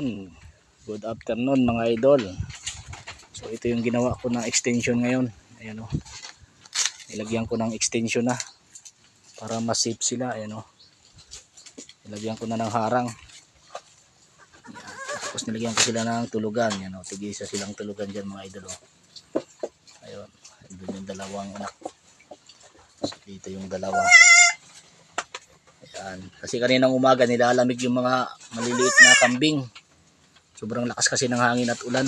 Ayun, good afternoon mga idol. So ito yung ginawa ko ng extension ngayon. Ayan o, nilagyan ko ng extension na para mas safe sila. Ayan o, nilagyan ko na ng harang. Ayan. Tapos nilagyan ko sila ng tulugan. Ayan o, tigisa silang tulugan dyan mga idol o. Ayun, doon yung dalawang anak. So, dito yung dalawa. Ayan. Kasi kaninang umaga nilalamig yung mga maliliit na kambing. Sobrang lakas kasi ng hangin at ulan.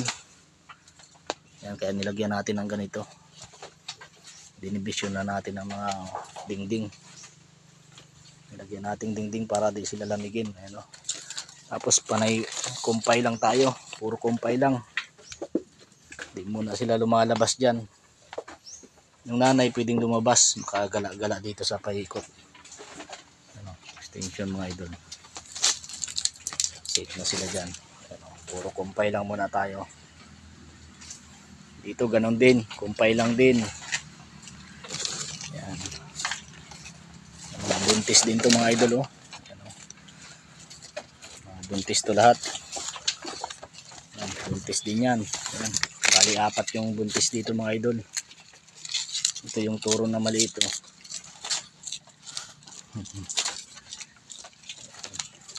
Ayan, kaya nilagyan natin ng ganito. Binibisyon na natin ang mga dingding. Nilagyan natin dingding para di sila lamigin. Ayan, o. Tapos panay kumpay lang tayo. Puro kumpay lang. Di muna sila lumalabas dyan. Yung nanay pwedeng lumabas. Makagala-gala dito sa paikot. Ano, extension mga idol. Safe na sila dyan. Ano, puro kumpay lang muna tayo. Dito ganon din. Kumpay lang din. Yan. Buntis din to mga idol. Oh. Yan, oh. Buntis to lahat. Yan, buntis din yan. Yan. Bali apat yung buntis dito mga idol. Ito yung turo na maliit. Oh.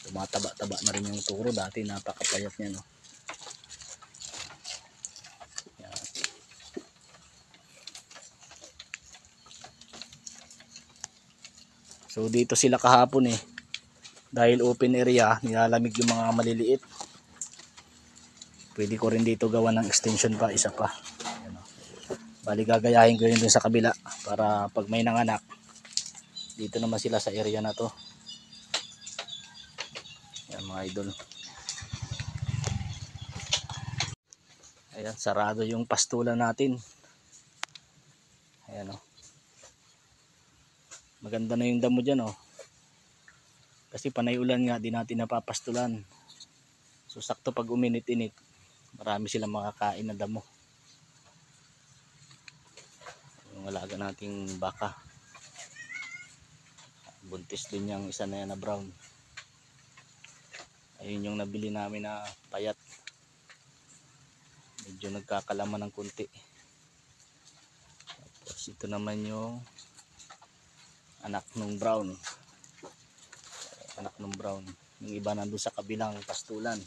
Tumataba-taba na rin yung turo. Dati napakapayat niya. No? Yan. So dito sila kahapon eh. Dahil open area, nilalamig yung mga maliliit. Pwede ko rin dito gawa ng extension pa, isa pa. Yan, oh. Bali gagayahin ko yun dun sa kabila para pag may nanganak, dito naman sila sa area na to. Yan mga idol. Ayan, sarado yung pastulan natin. Ayan o. Maganda na yung damo dyan o. Kasi panay ulan nga, di natin napapastulan. So sakto pag uminit-init, marami silang makakain na damo. Yung alaga nating baka. Buntis din yung isa na yan na brown. Ayun yung nabili namin na payat. Medyo nagkakalaman ng kunti. Tapos ito naman yung anak ng brown. Anak ng brown. Yung iba nandun sa kabilang pastulan.